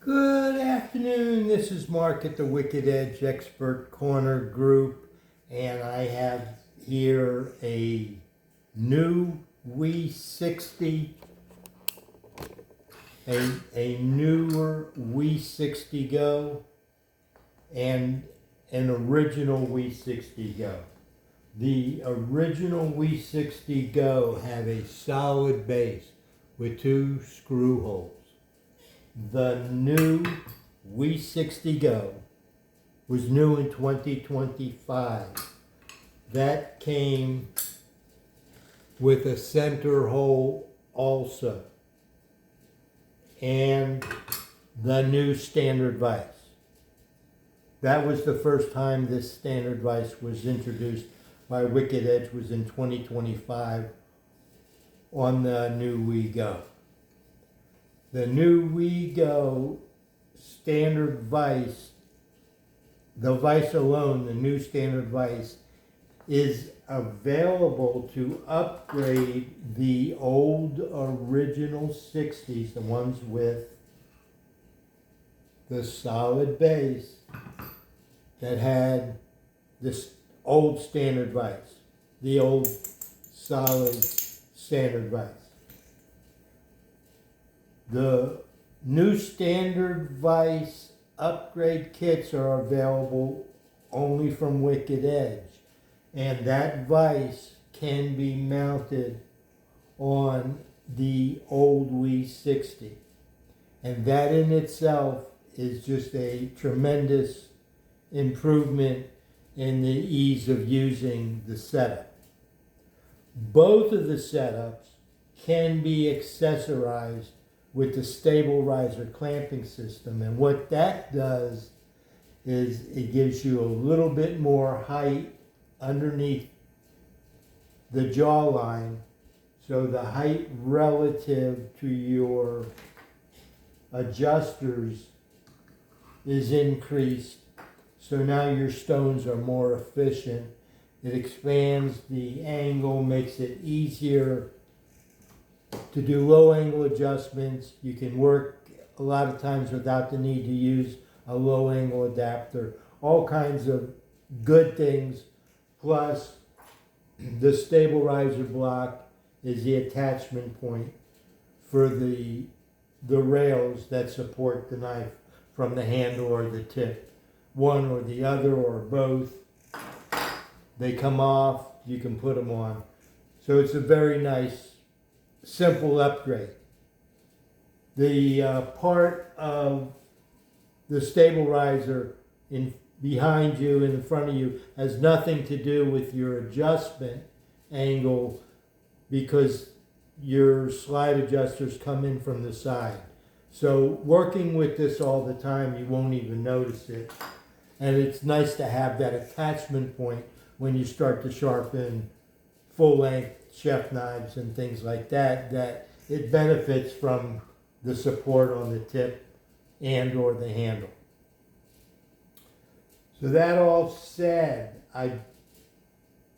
Good afternoon, this is Mark at the Wicked Edge Expert Corner Group, and I have here a new WE60, a newer WE60-GO, and an original WE60-GO. The original WE60-GO had a solid base with 2 screw holes. The new WE60-GO was new in 2025. That came with a center hole also, and the new standard vise. That was the first time this standard vise was introduced by Wicked Edge, was in 2025 on the new WE-GO. The new WE-GO standard vise, the vise alone, the new standard vise, is available to upgrade the old original 60s, the ones with the solid base that had this old standard vise, the old solid standard vise. The new standard vise upgrade kits are available only from Wicked Edge, and that vise can be mounted on the old WE60, and that in itself is just a tremendous improvement in the ease of using the setup. Both of the setups can be accessorized with the stabilizer clamping system, and what that does is it gives you a little bit more height underneath the jawline, so the height relative to your adjusters is increased, so now your stones are more efficient. It expands the angle, makes it easier to do low angle adjustments. You can work a lot of times without the need to use a low angle adapter. All kinds of good things. Plus, the stabilizer block is the attachment point for the rails that support the knife from the handle or the tip. One or the other or both. They come off, you can put them on. So it's a very nice, simple upgrade. The part of the stabilizer behind you, in front of you, has nothing to do with your adjustment angle, because your slide adjusters come in from the side. So working with this all the time, you won't even notice it. And it's nice to have that attachment point when you start to sharpen full-length chef knives and things like that, that it benefits from the support on the tip and or the handle. So that all said, I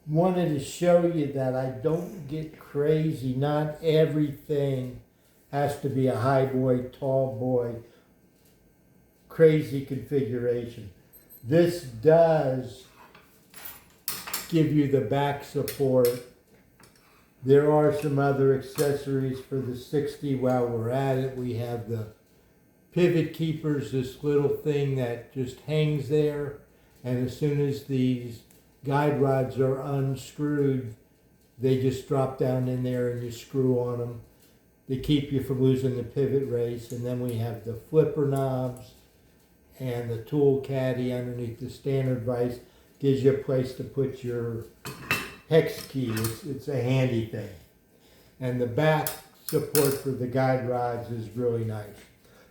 wanted to show you that I don't get crazy. Not everything has to be a high boy, tall boy, crazy configuration. This does give you the back support. There are some other accessories for the 60 while we're at it. We have the pivot keepers, this little thing that just hangs there, and as soon as these guide rods are unscrewed, they just drop down in there and you screw on them. They keep you from losing the pivot race. And then we have the flipper knobs and the tool caddy underneath the standard vise. Gives you a place to put your hex key. It's a handy thing. And the back support for the guide rods is really nice.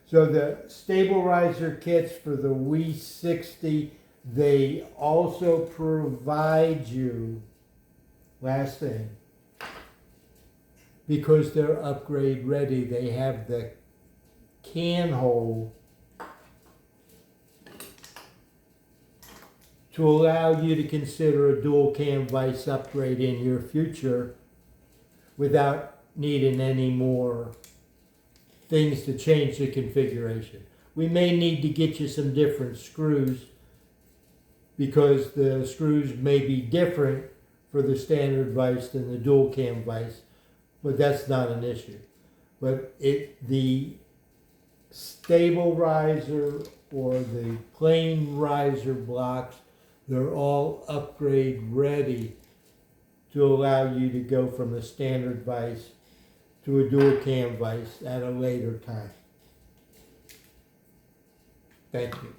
So the stabilizer kits for the WE60, they also provide you, last thing, because they're upgrade ready, they have the can hole to allow you to consider a dual cam vise upgrade in your future without needing any more things to change the configuration. We may need to get you some different screws because the screws may be different for the standard vise than the dual cam vise, but that's not an issue. But the stable riser or the plain riser blocks, they're all upgrade ready to allow you to go from a standard vise to a dual cam vise at a later time. Thank you.